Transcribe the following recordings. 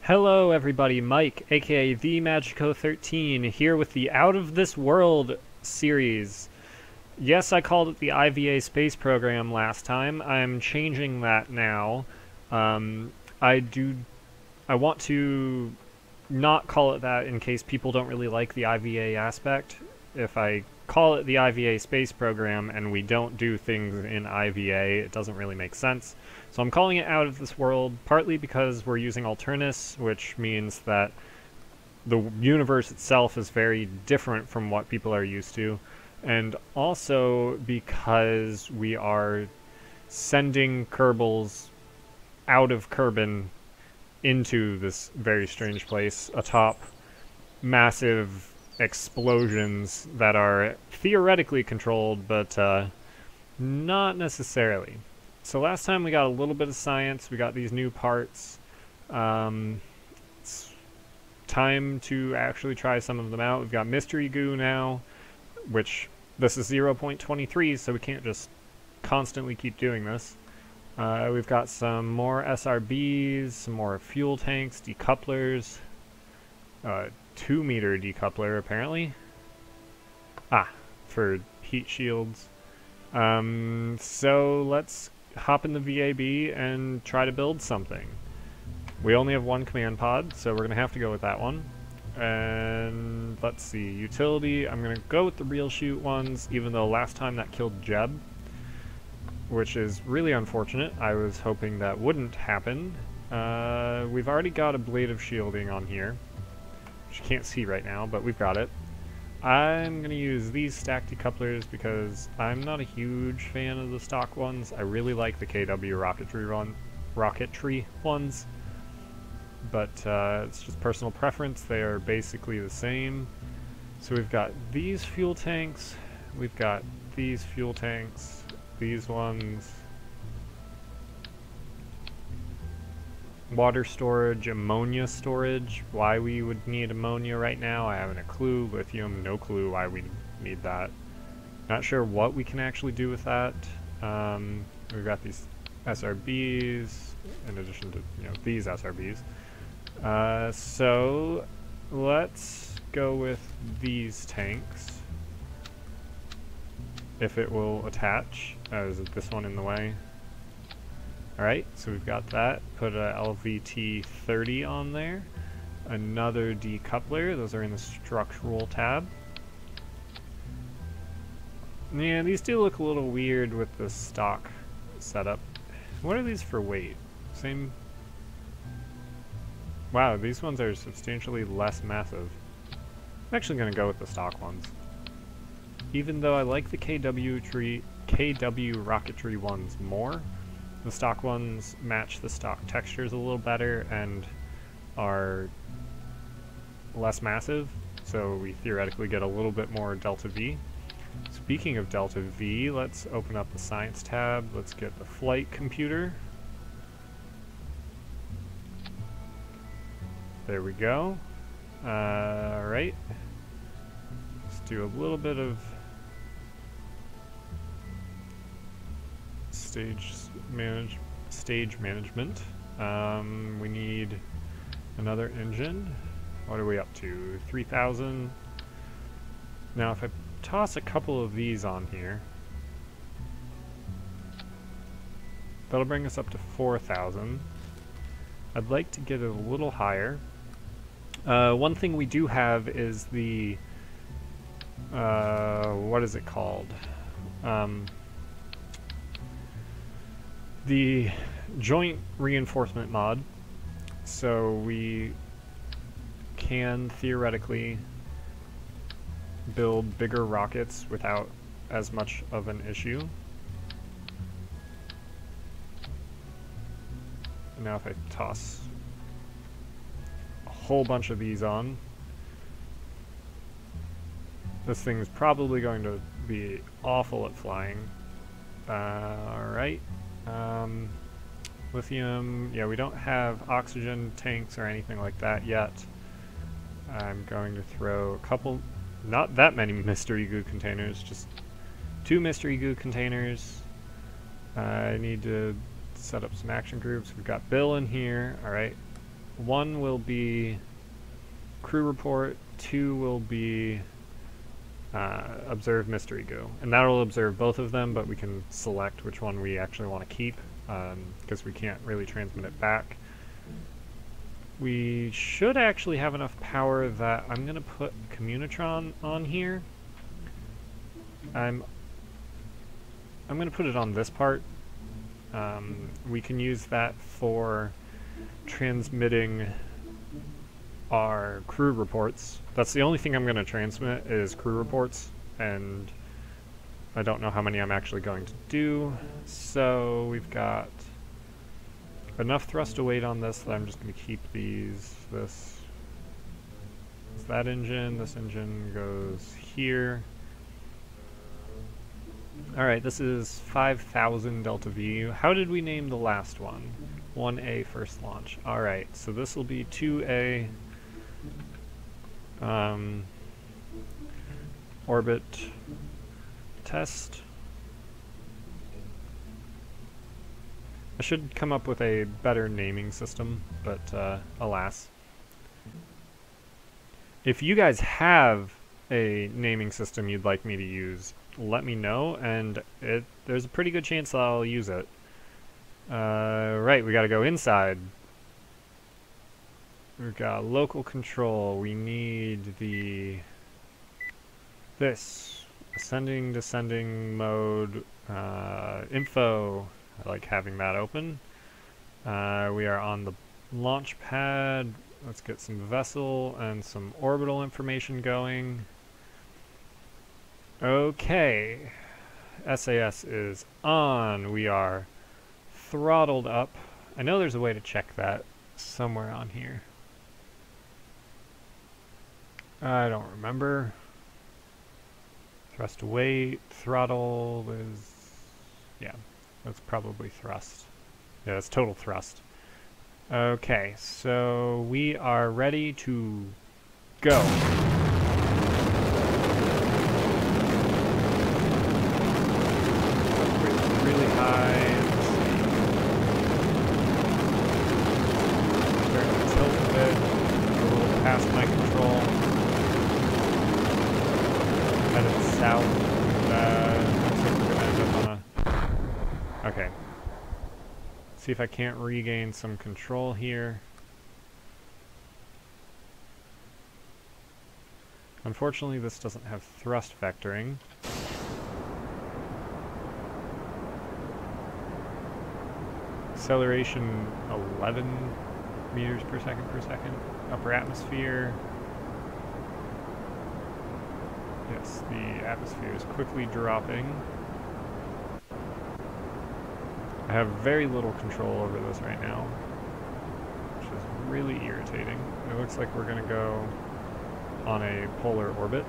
Hello everybody, Mike, aka The Magico13, here with the Out of This World series. Yes, I called it the IVA Space Program last time. I'm changing that now. Um, I want to not call it that in case people don't really like the IVA aspect. If I call it the IVA Space Program and we don't do things in IVA, it doesn't really make sense. So I'm calling it Out of This World, partly because we're using Alternus, which means that the universe itself is very different from what people are used to, and also because we are sending Kerbals out of Kerbin into this very strange place atop massive explosions that are theoretically controlled, but not necessarily. So last time we got a little bit of science, we got these new parts. It's time to actually try some of them out. We've got Mystery Goo now, which this is 0.23, so we can't just constantly keep doing this. We've got some more SRBs, some more fuel tanks, decouplers, 2-meter decoupler apparently. For heat shields. So let's hop in the VAB and try to build something. We only have one command pod, so we're going to have to go with that one. And let's see, utility, I'm going to go with the real shoot ones, even though last time that killed Jeb, which is really unfortunate. I was hoping that wouldn't happen. We've already got a blade of shielding on here, which you can't see right now, but we've got it. I'm going to use these stack decouplers because I'm not a huge fan of the stock ones. I really like the KW rocketry ones, but it's just personal preference. They are basically the same. So we've got these fuel tanks, we've got these fuel tanks, these ones, water storage, ammonia storage. Why we would need ammonia right now, I haven't a clue. Lithium, no clue why we need that. Not sure what we can actually do with that. We've got these SRBs, in addition to these SRBs. So let's go with these tanks, if it will attach. Is it this one in the way? Alright, so we've got that. Put a LVT-30 on there. Another decoupler. Those are in the structural tab. Yeah, these do look a little weird with the stock setup. What are these for weight? Same... Wow, these ones are substantially less massive. I'm actually going to go with the stock ones. Even though I like the KW rocketry ones more, the stock ones match the stock textures a little better and are less massive, so we theoretically get a little bit more delta V. Speaking of delta V, let's open up the science tab. Let's get the flight computer. There we go. Alright. Let's do a little bit of stage management. We need another engine. What are we up to? 3,000. Now if I toss a couple of these on here, that'll bring us up to 4,000. I'd like to get it a little higher. One thing we do have is the what is it called? The joint reinforcement mod, so we can theoretically build bigger rockets without as much of an issue. Now if I toss a whole bunch of these on, this thing's probably going to be awful at flying. Alright. Lithium, yeah, we don't have oxygen tanks or anything like that yet. I'm going to throw a couple, not that many mystery goo containers, just 2 mystery goo containers. I need to set up some action groups. We've got Bill in here, alright. 1 will be crew report, 2 will be observe mystery goo. And that'll observe both of them, but we can select which one we actually want to keep, because we can't really transmit it back. We should actually have enough power that I'm going to put Communitron on here. I'm going to put it on this part. We can use that for transmitting our crew reports. That's the only thing I'm going to transmit is crew reports, and I don't know how many I'm actually going to do. So we've got enough thrust to weight on this that I'm just going to keep these. This is that engine. This engine goes here. Alright, this is 5,000 Delta V. How did we name the last one? 1A first launch. Alright, so this will be 2A orbit test. I should come up with a better naming system, but alas. If you guys have a naming system you'd like me to use, let me know, and there's a pretty good chance that I'll use it. Right, we gotta go inside. We've got local control. We need this ascending, descending mode, info. I like having that open. We are on the launch pad. Let's get some vessel and some orbital information going. Okay, SAS is on. We are throttled up. I know there's a way to check that somewhere on here. I don't remember. Thrust weight, throttle is, yeah, that's probably thrust. Yeah, that's total thrust. Okay, so we are ready to go. Really high. Starting to tilt a bit. A little past my control. Headed south. Looks like we're gonna end up on a. Okay. See if I can't regain some control here. Unfortunately, this doesn't have thrust vectoring. Acceleration 11 meters per second, upper atmosphere. Yes, the atmosphere is quickly dropping. I have very little control over this right now, which is really irritating. It looks like we're going to go on a polar orbit,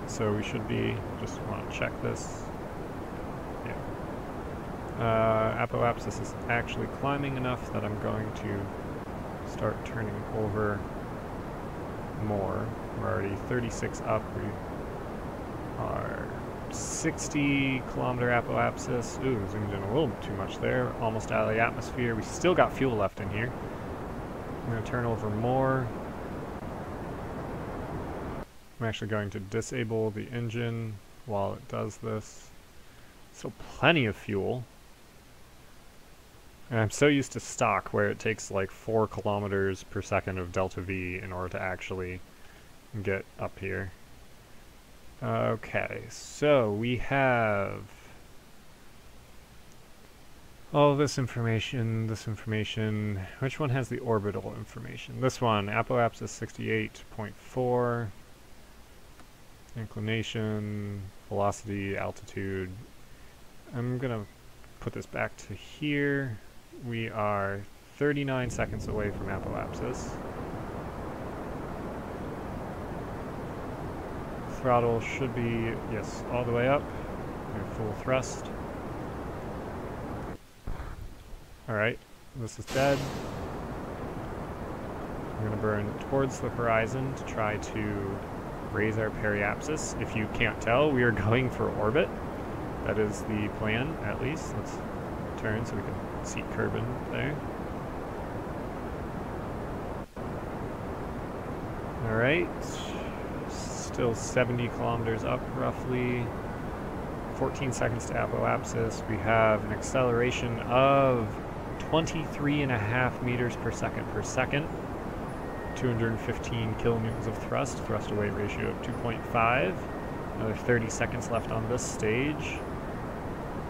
so we should be, just want to check this. Yeah. Apoapsis is actually climbing enough that I'm going to start turning over more. We're already 36 up. We are 60 kilometer apoapsis. Ooh, zoomed in a little too much there. Almost out of the atmosphere. We still got fuel left in here. I'm going to turn over more. I'm actually going to disable the engine while it does this. So plenty of fuel. And I'm so used to stock where it takes like 4 kilometers per second of delta V in order to actually get up here. Okay, so we have all this information, Which one has the orbital information? This one, apoapsis 68.4, inclination, velocity, altitude. I'm gonna put this back to here. We are 39 seconds away from apoapsis. Throttle should be, yes, all the way up. We have full thrust. Alright, this is dead. I'm going to burn towards the horizon to try to raise our periapsis. If you can't tell, we are going for orbit. That is the plan, at least. Let's turn so we can seat Kerbin there. Alright, still 70 kilometers up roughly, 14 seconds to apoapsis. We have an acceleration of 23.5 meters per second, 215 kilonewtons of thrust, thrust to weight ratio of 2.5. Another 30 seconds left on this stage.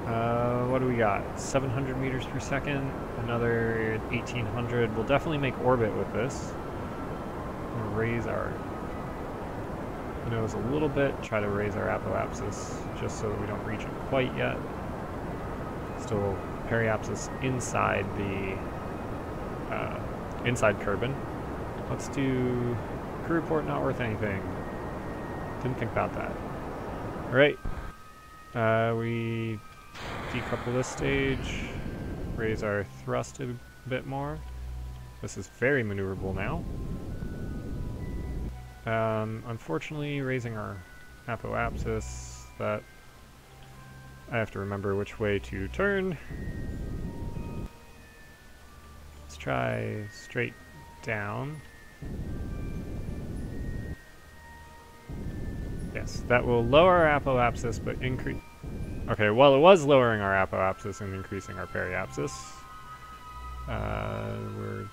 What do we got? 700 meters per second, another 1800. We'll definitely make orbit with this. We'll raise our nose a little bit, try to raise our apoapsis just so that we don't reach it quite yet. Still periapsis inside the inside Kerbin. Let's do crew report not worth anything. Didn't think about that. Alright. We decouple this stage, raise our thrust a bit more. This is very maneuverable now. Unfortunately, raising our apoapsis, that I have to remember which way to turn. Let's try straight down. Yes, that will lower our apoapsis, but increase... Okay, well, it was lowering our apoapsis and increasing our periapsis. We're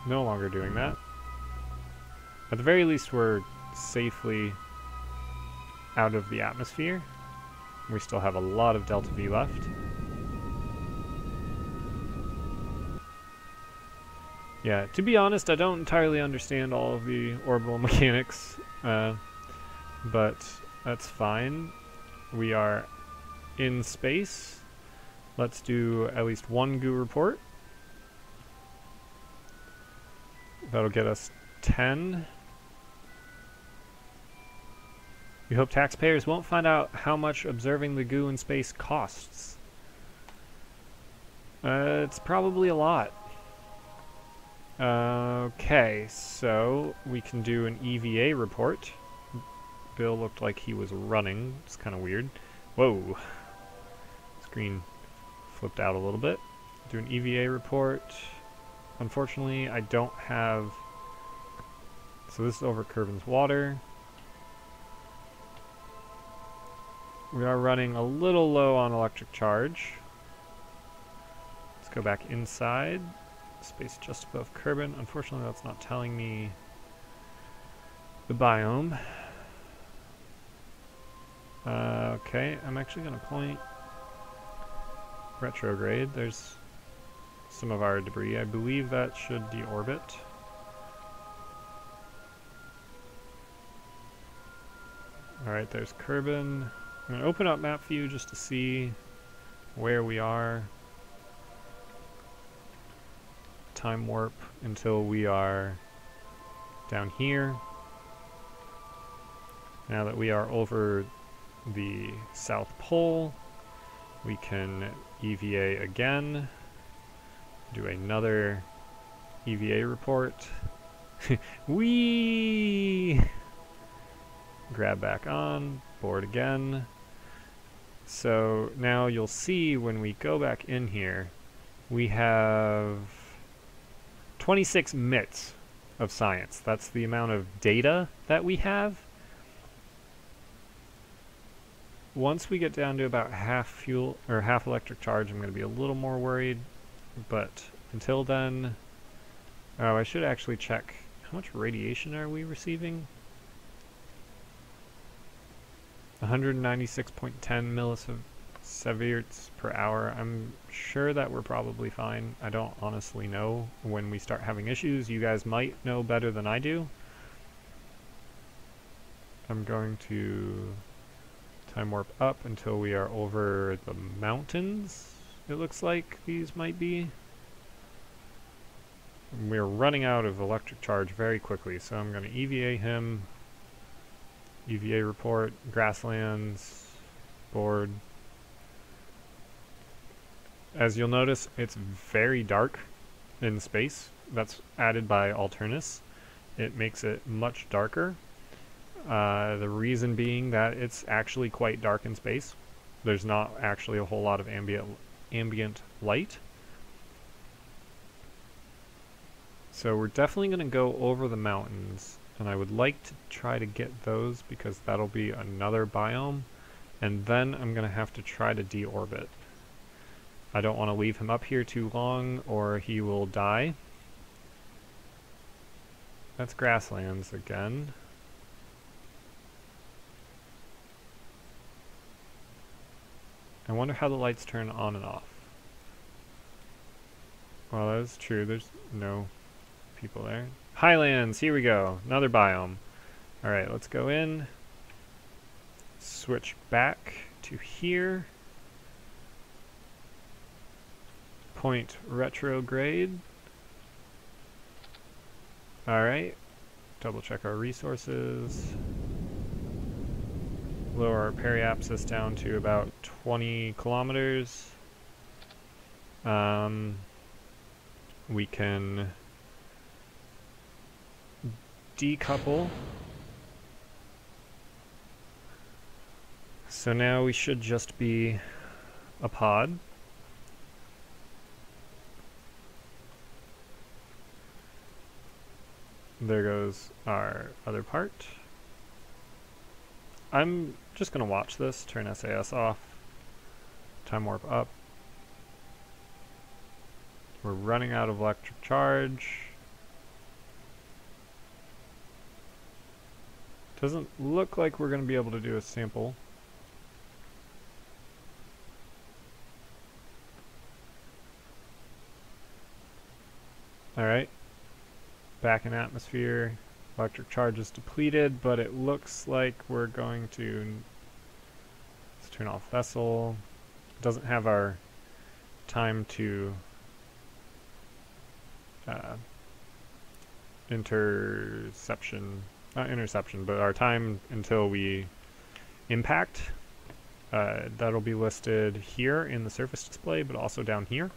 no longer doing that. At the very least, we're safely out of the atmosphere. We still have a lot of delta V left. Yeah, to be honest, I don't entirely understand all of the orbital mechanics, but that's fine. We are in space. Let's do at least one goo report. That'll get us 10. We hope taxpayers won't find out how much observing the goo in space costs. It's probably a lot. Okay, so we can do an EVA report. Bill looked like he was running. It's kind of weird. Whoa. Screen flipped out a little bit. Do an EVA report. Unfortunately, I don't have... So this is over Kerbin's water. We are running a little low on electric charge. Let's go back inside. Space just above Kerbin. Unfortunately, that's not telling me the biome. Okay, I'm actually going to point retrograde. There's some of our debris. I believe that should deorbit. Alright, there's Kerbin. I'm going to open up map view just to see where we are. Time warp until we are down here. Now that we are over the South Pole, we can EVA again, do another EVA report. Whee! Grab back on, board again. So now you'll see when we go back in here, we have 26 MITs of science. That's the amount of data that we have. Once we get down to about half fuel or half electric charge, I'm going to be a little more worried. But until then, oh, I should actually check how much radiation are we receiving. 196.10 millisieverts per hour. I'm sure that we're probably fine. I don't honestly know when we start having issues. You guys might know better than I do. I'm going to time warp up until we are over the mountains, it looks like these might be. We're running out of electric charge very quickly, so I'm going to EVA him. EVA report, grasslands, board. As you'll notice, it's very dark in space. That's added by Alternus. It makes it much darker. The reason being that it's actually quite dark in space. There's not actually a whole lot of ambient light. So we're definitely going to go over the mountains And I would like to try to get those because that'll be another biome. And then I'm going to have to try to deorbit. I don't want to leave him up here too long or he will die. That's grasslands again. I wonder how the lights turn on and off. Well, that is true. There's no people there. Highlands, here we go. Another biome. Alright, let's go in. Switch back to here. Point retrograde. Alright. Double check our resources. Lower our periapsis down to about 20 kilometers. We can decouple. So now we should just be a pod. There goes our other part. I'm just going to watch this, turn SAS off, time warp up. We're running out of electric charge. Doesn't look like we're going to be able to do a sample. Alright. Back in atmosphere. Electric charge is depleted, but it looks like we're going to... Let's turn off vessel. It doesn't have our time to not interception, but our time until we impact. That'll be listed here in the surface display, but also down here.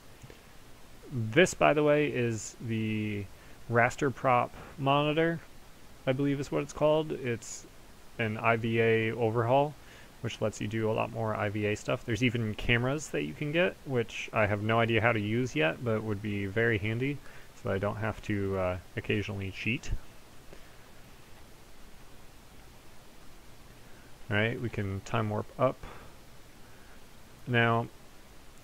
This, by the way, is the raster prop monitor, I believe is what it's called. It's an IVA overhaul, which lets you do a lot more IVA stuff. There's even cameras that you can get, which I have no idea how to use yet, but would be very handy, so that I don't have to occasionally cheat. Alright, we can time warp up. Now,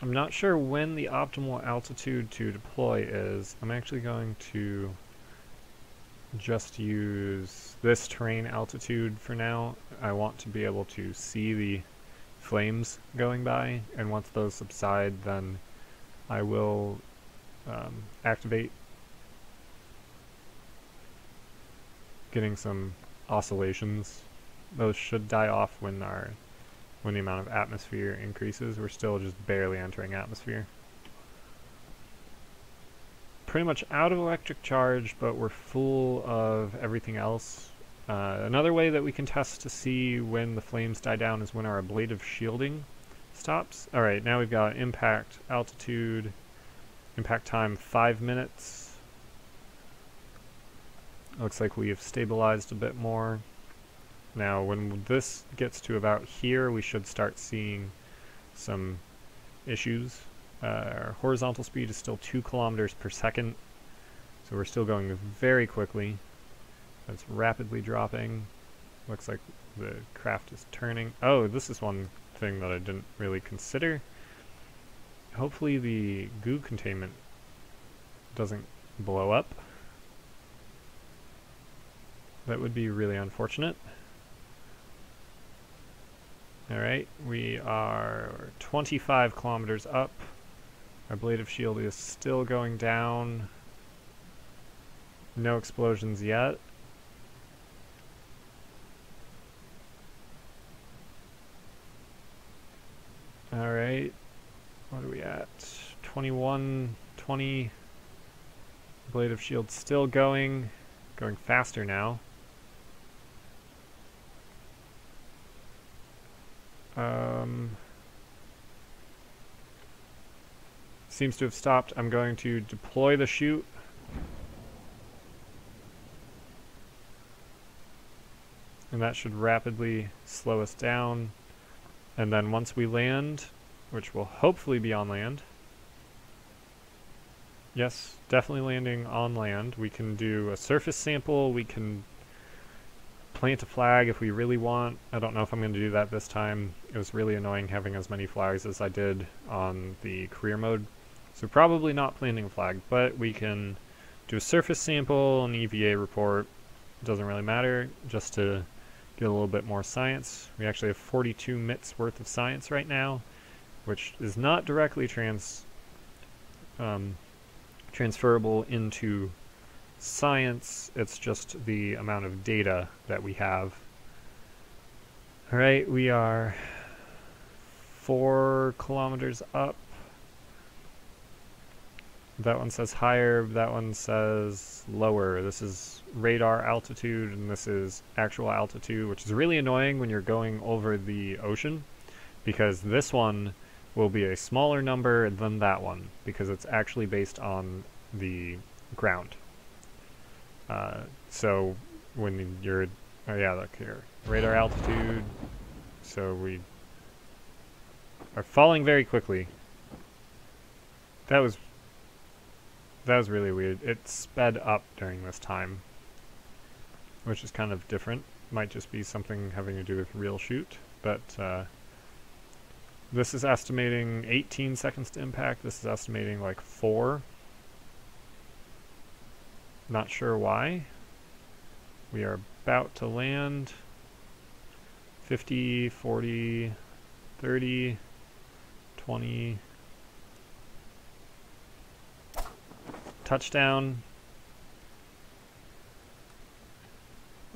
I'm not sure when the optimal altitude to deploy is. I'm actually going to just use this terrain altitude for now. I want to be able to see the flames going by, and once those subside, then I will activate getting some oscillations. Those should die off when the amount of atmosphere increases. We're still just barely entering atmosphere. Pretty much out of electric charge, but we're full of everything else. Another way that we can test to see when the flames die down is when our ablative shielding stops. Alright, now we've got impact altitude, impact time 5 minutes. Looks like we've stabilized a bit more. Now, when this gets to about here, we should start seeing some issues. Our horizontal speed is still 2 kilometers per second, so we're still going very quickly. It's rapidly dropping. Looks like the craft is turning. Oh, this is one thing that I didn't really consider. Hopefully the goo containment doesn't blow up. That would be really unfortunate. Alright, we are 25 kilometers up. Our ablative shield is still going down. No explosions yet. Alright, what are we at? 21, 20. Ablative shield still going faster now. Seems to have stopped. I'm going to deploy the chute. And that should rapidly slow us down. And then once we land, which will hopefully be on land. Yes, definitely landing on land. We can do a surface sample. We can plant a flag if we really want. I don't know if I'm going to do that this time. It was really annoying having as many flags as I did on the career mode. So probably not planting a flag, but we can do a surface sample, an EVA report. It doesn't really matter, just to get a little bit more science. We actually have 42 MITs worth of science right now, which is not directly transferable into science. It's just the amount of data that we have. Alright, we are 4 kilometers up. That one says higher, that one says lower. This is radar altitude and this is actual altitude, which is really annoying when you're going over the ocean, because this one will be a smaller number than that one because it's actually based on the ground. So when you're, oh yeah, look here, radar altitude, so we are falling very quickly. That was really weird. It sped up during this time, which is kind of different. Might just be something having to do with real shoot, but this is estimating 18 seconds to impact. This is estimating like 4. Not sure why. We are about to land. 50, 40, 30, 20. Touchdown.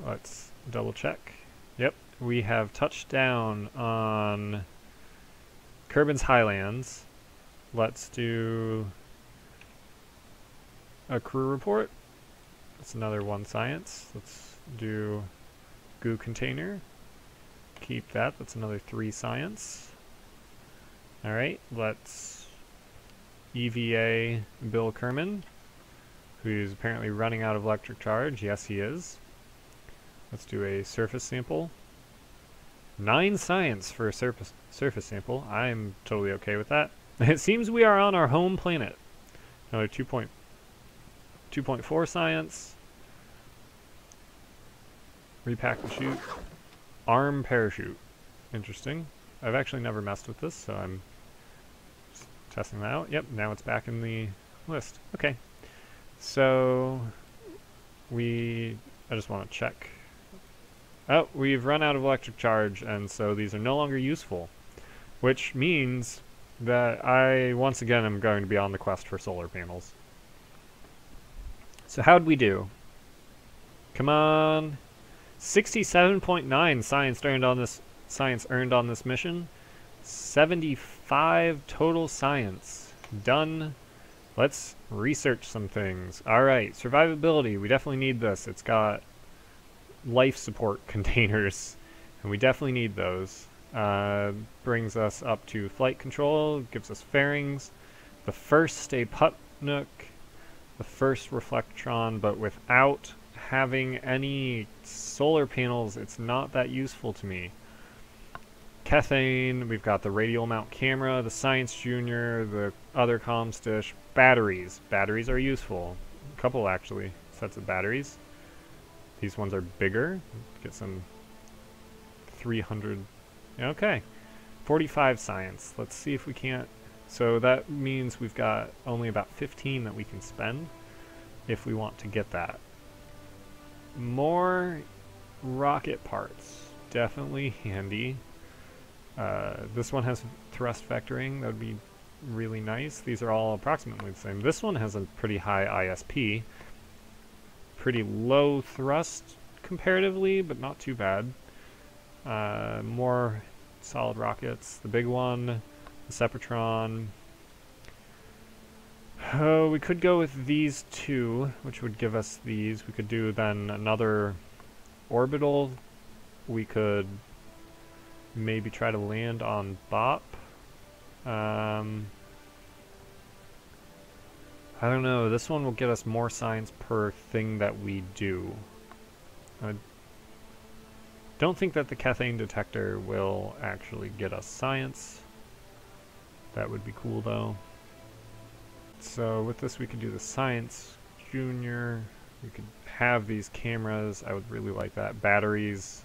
Let's double check. Yep, we have touchdown on Kerbin's Highlands. Let's do a crew report. That's another 1 science. Let's do goo container. Keep that. That's another 3 science. Alright, let's EVA Bill Kerman, who's apparently running out of electric charge. Yes, he is. Let's do a surface sample. 9 science for a surface sample. I'm totally okay with that. It seems we are on our home planet. Another 2.4 science. Repack the chute. Arm parachute. Interesting. I've actually never messed with this, so I'm just testing that out. Yep, now it's back in the list. Okay. So I just want to check. Oh, we've run out of electric charge, and so these are no longer useful, which means that I once again am going to be on the quest for solar panels. So how'd we do? Come on. 67.9 science earned on this mission. 75 total science. Done. Let's research some things. Alright, survivability. We definitely need this. It's got life support containers, and we definitely need those. Brings us up to flight control, gives us fairings. The first Stay Put Nook, the first Reflectron, but without having any solar panels, it's not that useful to me. Cathane, we've got the radial mount camera, the Science Junior, the other comms dish, batteries. Batteries are useful. A couple actually, sets of batteries. These ones are bigger. Get some 300. Okay. 45 science. Let's see if we can't. So that means we've got only about 15 that we can spend if we want to get that. More rocket parts. Definitely handy. This one has thrust vectoring. That would be really nice. These are all approximately the same. This one has a pretty high ISP. Pretty low thrust comparatively, but not too bad. More solid rockets. The big one, the Sepratron. Oh, we could go with these 2, which would give us these. We could do then another orbital. We could maybe try to land on Bop. I don't know. This one will get us more science per thing that we do. I don't think that the Cathane detector will actually get us science. That would be cool though. So with this we could do the Science Junior. We could have these cameras. I would really like that. Batteries.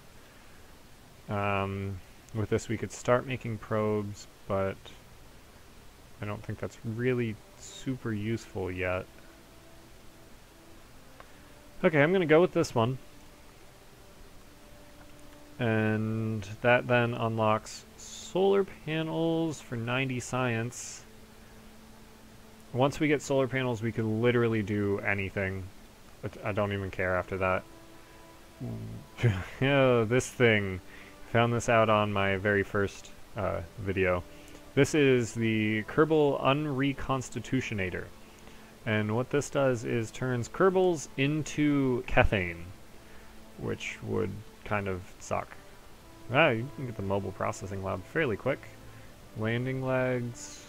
With this we could start making probes, but I don't think that's really super useful yet. Okay, I'm gonna go with this one. And that then unlocks solar panels for 90 science. Once we get solar panels, we could literally do anything. But I don't even care after that. Yeah, this thing. Found this out on my very first video. This is the Kerbal Unreconstitutionator. And what this does is turns Kerbals into Kethane, which would kind of suck. Ah, you can get the mobile processing lab fairly quick. Landing legs.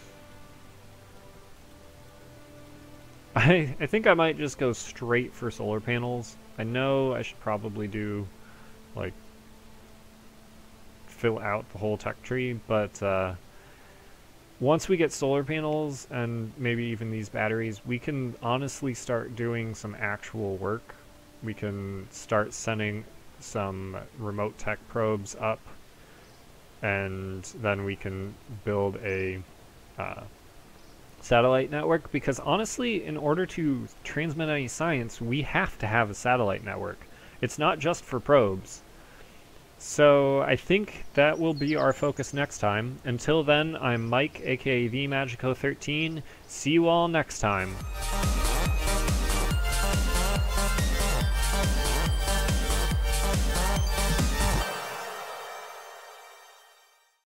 I think I might just go straight for solar panels. I know I should probably do, like, fill out the whole tech tree, but once we get solar panels and maybe even these batteries, we can honestly start doing some actual work. We can start sending some remote tech probes up, and then we can build a satellite network, because honestly, in order to transmit any science, we have to have a satellite network. It's not just for probes. So I think that will be our focus next time. Until then, I'm Mike, aka VMagico13. See you all next time.